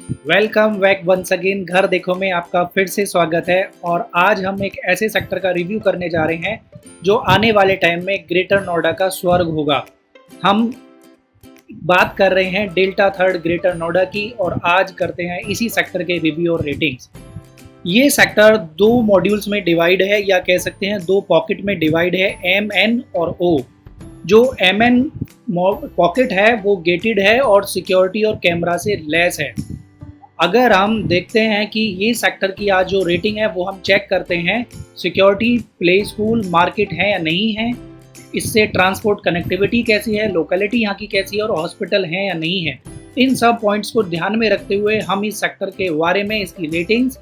Welcome back once again. घर देखो में आपका फिर से स्वागत है। और आज हम एक ऐसे सेक्टर का रिव्यू करने जा रहे हैं जो आने वाले टाइम में ग्रेटर नोएडा का स्वर्ग होगा। हम बात कर रहे हैं डेल्टा थर्ड ग्रेटर नोएडा की और आज करते हैं इसी सेक्टर के रिव्यू और रेटिंग्स। ये सेक्टर दो मॉड्यूल्स में डिवाइड है या कह सकते हैं दो पॉकेट में डिवाइड है, एम एन और ओ। जो एम एन पॉकेट है वो गेटेड है और सिक्योरिटी और कैमरा से लैस है। अगर हम देखते हैं कि ये सेक्टर की आज जो रेटिंग है वो हम चेक करते हैं, सिक्योरिटी, प्ले स्कूल, मार्केट है या नहीं है, इससे ट्रांसपोर्ट कनेक्टिविटी कैसी है, लोकेलिटी यहाँ की कैसी है और हॉस्पिटल है या नहीं है। इन सब पॉइंट्स को ध्यान में रखते हुए हम इस सेक्टर के बारे में इसकी रेटिंग्स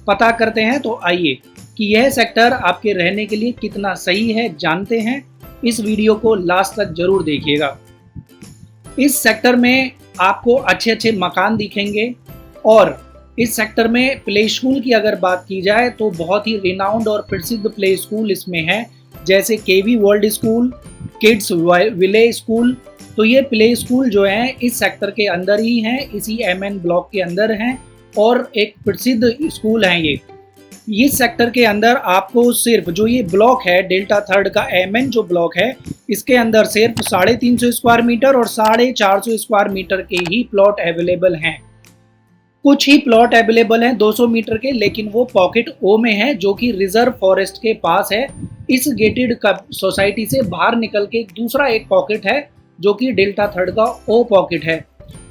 पता करते हैं। तो आइए कि यह सेक्टर आपके रहने के लिए कितना सही है जानते हैं। इस वीडियो को लास्ट तक जरूर देखिएगा। इस सेक्टर में आपको अच्छे अच्छे मकान दिखेंगे और इस सेक्टर में प्ले स्कूल की अगर बात की जाए तो बहुत ही रिनाउंड और प्रसिद्ध प्ले स्कूल इसमें है, जैसे KV world school, kids village school. तो ये प्ले स्कूल जो हैं इस सेक्टर के अंदर ही हैं, इसी एमएन ब्लॉक के अंदर हैं और एक प्रसिद्ध स्कूल हैं ये। इस सेक्टर के अंदर आपको सिर्फ जो ये ब्लॉक है डेल्टा थर्ड का एमएन जो ब्लॉक है, इसके अंदर सिर्फ 350 स्क्वायर मीटर और 450 स्क्वायर मीटर के ही प्लॉट अवेलेबल हैं। कुछ ही प्लॉट अवेलेबल हैं 200 मीटर के, लेकिन वो पॉकेट ओ में है जो कि रिजर्व फॉरेस्ट के पास है। इस गेटेड सोसाइटी से बाहर निकल के दूसरा एक पॉकेट है जो कि डेल्टा थर्ड का ओ पॉकेट है।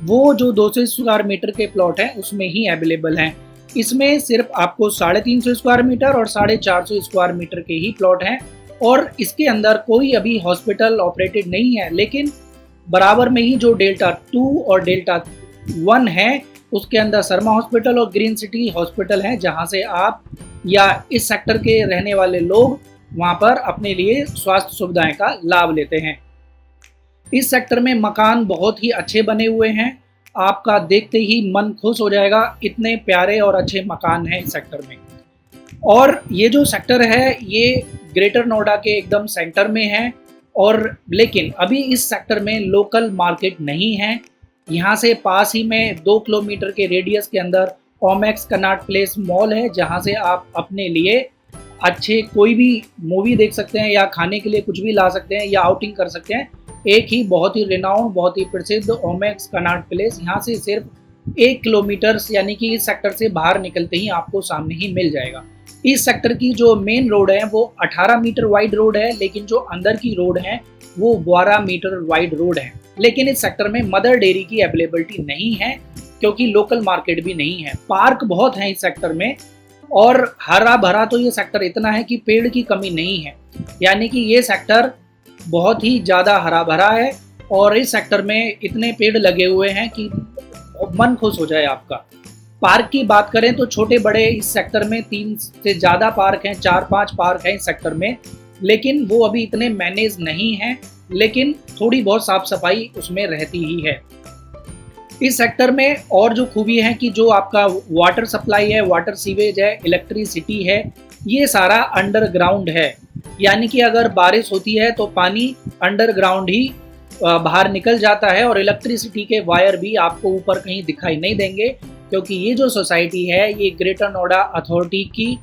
वो जो 200 स्क्वायर मीटर के प्लॉट हैं उसमें ही अवेलेबल हैं। इसमें सिर्फ आपको 350 स्क्वायर मीटर और 450 स्क्वायर मीटर के ही प्लॉट हैं और इसके अंदर कोई अभी हॉस्पिटल ऑपरेटेड नहीं है। लेकिन बराबर में ही जो डेल्टा 2 और डेल्टा 1 है उसके अंदर शर्मा हॉस्पिटल और ग्रीन सिटी हॉस्पिटल है, जहां से आप या इस सेक्टर के रहने वाले लोग वहां पर अपने लिए स्वास्थ्य सुविधाएं का लाभ लेते हैं। इस सेक्टर में मकान बहुत ही अच्छे बने हुए हैं, आपका देखते ही मन खुश हो जाएगा, इतने प्यारे और अच्छे मकान हैं इस सेक्टर में। और ये जो सेक्टर है ये ग्रेटर नोएडा के एकदम सेंटर में है और लेकिन अभी इस सेक्टर में लोकल मार्केट नहीं है। यहाँ से पास ही में 2 किलोमीटर के रेडियस के अंदर ओमेक्स कनॉट प्लेस मॉल है, जहाँ से आप अपने लिए अच्छे कोई भी मूवी देख सकते हैं या खाने के लिए कुछ भी ला सकते हैं या आउटिंग कर सकते हैं। एक ही बहुत ही रिनाउंड, बहुत ही प्रसिद्ध ओमेक्स कनॉट प्लेस यहाँ से सिर्फ 1 किलोमीटर यानी कि इस सेक्टर से बाहर निकलते ही आपको सामने ही मिल जाएगा। इस सेक्टर की जो मेन रोड है वो 18 मीटर वाइड रोड है, लेकिन जो अंदर की रोड है वो 12 मीटर वाइड रोड है। लेकिन इस सेक्टर में मदर डेयरी की अवेलेबिलिटी नहीं है क्योंकि लोकल मार्केट भी नहीं है। पार्क बहुत है इस सेक्टर में और हरा भरा तो ये सेक्टर इतना है कि पेड़ की कमी नहीं है, यानी कि ये सेक्टर बहुत ही ज़्यादा हरा भरा है और इस सेक्टर में इतने पेड़ लगे हुए हैं कि मन खुश हो जाए आपका। पार्क की बात करें तो छोटे बड़े इस सेक्टर में 3 से ज़्यादा पार्क हैं, 4-5 पार्क हैं इस सेक्टर में, लेकिन वो अभी इतने मैनेज नहीं हैं, लेकिन थोड़ी बहुत साफ सफाई उसमें रहती ही है। इस सेक्टर में और जो खूबी है कि जो आपका वाटर सप्लाई है, वाटर सीवेज है, इलेक्ट्रिसिटी है, ये सारा अंडरग्राउंड है, यानी कि अगर बारिश होती है तो पानी अंडरग्राउंड ही बाहर निकल जाता है और इलेक्ट्रिसिटी के वायर भी आपको ऊपर कहीं दिखाई नहीं देंगे, क्योंकि ये जो सोसाइटी है ये ग्रेटर नोएडा अथॉरिटी की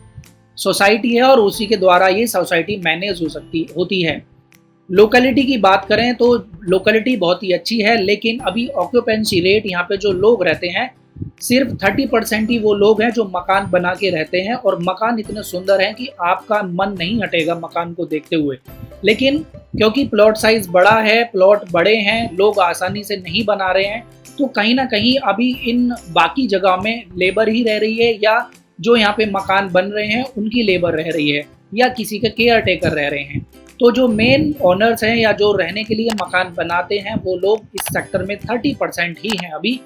सोसाइटी है और उसी के द्वारा ये सोसाइटी मैनेज होती है। लोकेलिटी की बात करें तो लोकेलिटी बहुत ही अच्छी है, लेकिन अभी ऑक्यूपेंसी रेट यहाँ पे जो लोग रहते हैं सिर्फ 30% ही वो लोग हैं जो मकान बना के रहते हैं और मकान इतने सुंदर हैं कि आपका मन नहीं हटेगा मकान को देखते हुए। लेकिन क्योंकि प्लॉट साइज बड़ा है, प्लॉट बड़े हैं, लोग आसानी से नहीं बना रहे हैं, तो कहीं ना कहीं अभी इन बाकी जगह में लेबर ही रह रही है या जो यहाँ पे मकान बन रहे हैं उनकी लेबर रह रही है या किसी के केयर टेकर रह रहे हैं। तो जो मेन ओनर्स हैं या जो रहने के लिए मकान बनाते हैं वो लोग इस सेक्टर में 30% ही हैं अभी।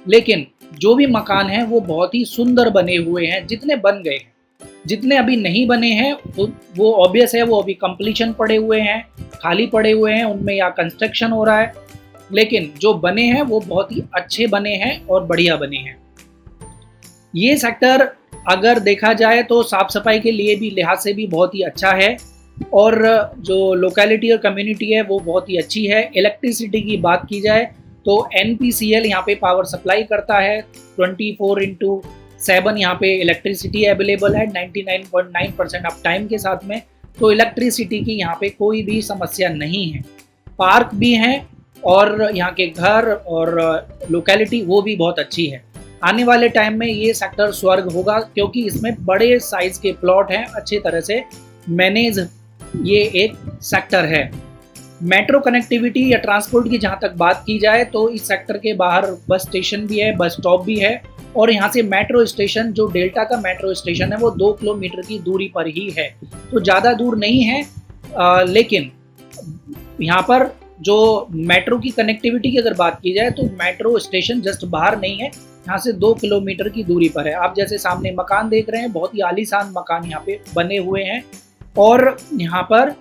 लेकिन जो भी मकान हैं वो बहुत ही सुंदर बने हुए हैं, जितने बन गए हैं। जितने अभी नहीं बने हैं वो ऑब्वियस है, वो अभी कंप्लीशन पड़े हुए हैं, खाली पड़े हुए हैं, उनमें या कंस्ट्रक्शन हो रहा है। लेकिन जो बने हैं वो बहुत ही अच्छे बने हैं और बढ़िया बने हैं। ये सेक्टर अगर देखा जाए तो साफ सफाई के लिए भी लिहाज से भी बहुत ही अच्छा है और जो लोकेलिटी और कम्युनिटी है वो बहुत ही अच्छी है। इलेक्ट्रिसिटी की बात की जाए तो NPCL यहाँ पे पावर सप्लाई करता है, 24/7 यहाँ पे इलेक्ट्रिसिटी अवेलेबल है 99.9% अप टाइम के साथ में। तो इलेक्ट्रिसिटी की यहाँ पे कोई भी समस्या नहीं है। पार्क भी हैं और यहाँ के घर और लोकेलिटी वो भी बहुत अच्छी है। आने वाले टाइम में ये सेक्टर स्वर्ग होगा क्योंकि इसमें बड़े साइज के प्लॉट हैं, अच्छी तरह से मैनेज ये एक सेक्टर है। मेट्रो कनेक्टिविटी या ट्रांसपोर्ट की जहाँ तक बात की जाए तो इस सेक्टर के बाहर बस स्टेशन भी है, बस स्टॉप भी है और यहाँ से मेट्रो स्टेशन, जो डेल्टा का मेट्रो स्टेशन है, वो 2 किलोमीटर की दूरी पर ही है। तो ज़्यादा दूर नहीं है, लेकिन यहाँ पर जो मेट्रो की कनेक्टिविटी की अगर बात की जाए तो मेट्रो स्टेशन जस्ट बाहर नहीं है, यहाँ से 2 किलोमीटर की दूरी पर है। आप जैसे सामने मकान देख रहे हैं, बहुत ही आलीशान मकान यहाँ पे बने हुए हैं और यहाँ पर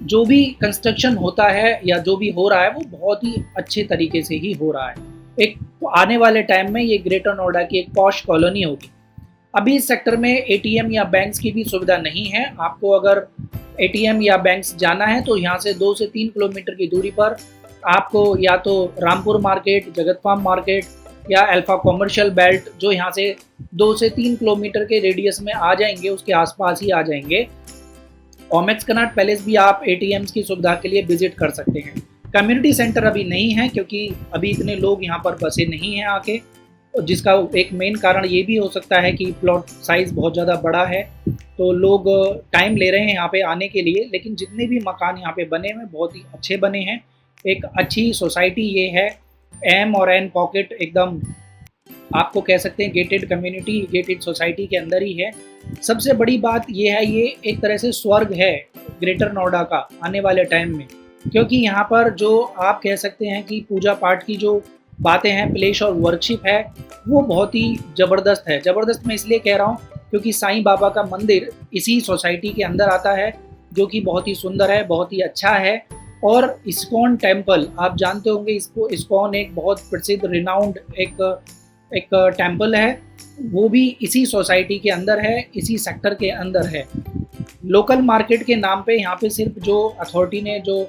जो भी कंस्ट्रक्शन होता है या जो भी हो रहा है वो बहुत ही अच्छे तरीके से ही हो रहा है। एक आने वाले टाइम में ये ग्रेटर नोएडा की एक पॉश कॉलोनी होगी। अभी इस सेक्टर में ATM या बैंक्स की भी सुविधा नहीं है। आपको अगर ATM या बैंक्स जाना है तो यहाँ से 2 से 3 किलोमीटर की दूरी पर आपको या तो रामपुर मार्केट, जगत फार्म मार्केट या अल्फा कॉमर्शियल बेल्ट, जो यहाँ से 2 से 3 किलोमीटर के रेडियस में आ जाएंगे, उसके आसपास ही आ जाएंगे। ओमेक्स कनॉट पैलेस भी आप ATMs की सुविधा के लिए विजिट कर सकते हैं। कम्युनिटी सेंटर अभी नहीं है क्योंकि अभी इतने लोग यहाँ पर बसे नहीं हैं आके, जिसका एक मेन कारण ये भी हो सकता है कि प्लॉट साइज़ बहुत ज़्यादा बड़ा है, तो लोग टाइम ले रहे हैं यहाँ पे आने के लिए। लेकिन जितने भी मकान यहाँ पे बने हुए बहुत ही अच्छे बने हैं। एक अच्छी सोसाइटी ये है, M और N पॉकेट, एकदम आपको कह सकते हैं गेटेड कम्युनिटी, गेटेड सोसाइटी के अंदर ही है। सबसे बड़ी बात ये है, ये एक तरह से स्वर्ग है ग्रेटर नोएडा का आने वाले टाइम में, क्योंकि यहाँ पर जो आप कह सकते हैं कि पूजा पाठ की जो बातें हैं, प्लेस और वर्कशिप है, वो बहुत ही ज़बरदस्त है। ज़बरदस्त मैं इसलिए कह रहा हूँ क्योंकि साईं बाबा का मंदिर इसी सोसाइटी के अंदर आता है, जो कि बहुत ही सुंदर है, बहुत ही अच्छा है। और इस्कॉन टेम्पल, आप जानते होंगे इसको, इस्कॉन एक बहुत प्रसिद्ध रिनाउंड एक टेम्पल है, वो भी इसी सोसाइटी के अंदर है, इसी सेक्टर के अंदर है। लोकल मार्केट के नाम पे यहाँ पे सिर्फ जो अथॉरिटी ने जो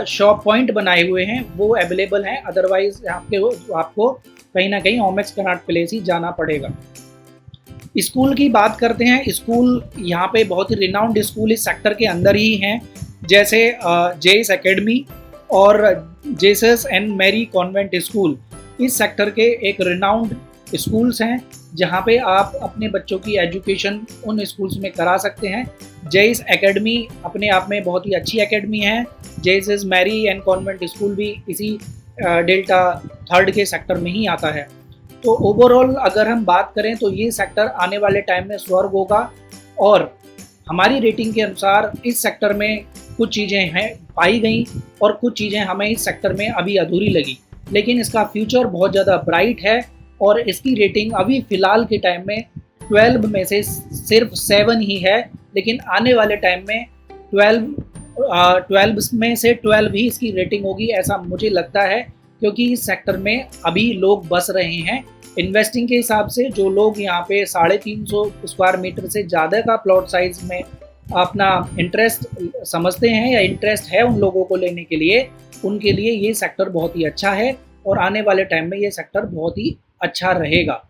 शॉप पॉइंट बनाए हुए हैं वो अवेलेबल हैं, अदरवाइज आपको कहीं ना कहीं ओमेक्स कनॉट प्लेस ही जाना पड़ेगा। स्कूल की बात करते हैं। स्कूल यहाँ पे बहुत ही रिनाउंड स्कूल इस सेक्टर के अंदर ही हैं, जैसे जेस एकेडमी और Jesus and Mary convent school इस सेक्टर के एक रिनाउंड स्कूल्स हैं, जहाँ पे आप अपने बच्चों की एजुकेशन उन स्कूल्स में करा सकते हैं। जेस एकेडमी अपने आप में बहुत ही अच्छी एकेडमी है। Jesus Mary and convent school भी इसी डेल्टा 3 के सेक्टर में ही आता है। तो ओवरऑल अगर हम बात करें तो ये सेक्टर आने वाले टाइम में स्वर्ग होगा। और हमारी रेटिंग के अनुसार इस सेक्टर में कुछ चीज़ें हैं पाई गई और कुछ चीज़ें हमें इस सेक्टर में अभी अधूरी लगी, लेकिन इसका फ्यूचर बहुत ज़्यादा ब्राइट है और इसकी रेटिंग अभी फ़िलहाल के टाइम में 12 में से सिर्फ 7 ही है, लेकिन आने वाले टाइम में 12 में से 12 ही इसकी रेटिंग होगी, ऐसा मुझे लगता है। क्योंकि इस सेक्टर में अभी लोग बस रहे हैं। इन्वेस्टिंग के हिसाब से जो लोग यहाँ पे 350 स्क्वायर मीटर से ज़्यादा का प्लॉट साइज में अपना इंटरेस्ट समझते हैं या इंटरेस्ट है उन लोगों को लेने के लिए, उनके लिए ये सेक्टर बहुत ही अच्छा है और आने वाले टाइम में ये सेक्टर बहुत ही अच्छा रहेगा।